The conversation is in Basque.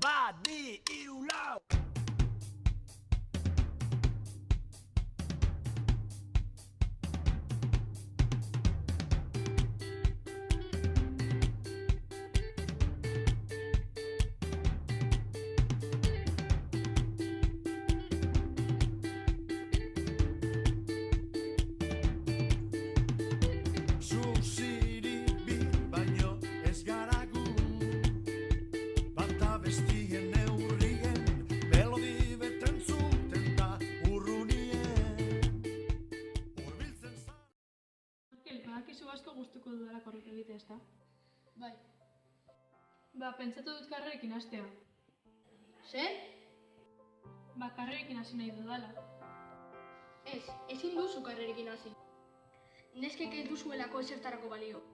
bat, bi, hiru, lau. Badakizu asko gustuko dudala korrika egitea, ezta? Bai. Pentsatu dut karrerekin hastea. Zer? Karrerekin hasi nahi dudala. Ez, ezin duzu karrerekin hasi. Neskek ez duzuelako ezertarako balio.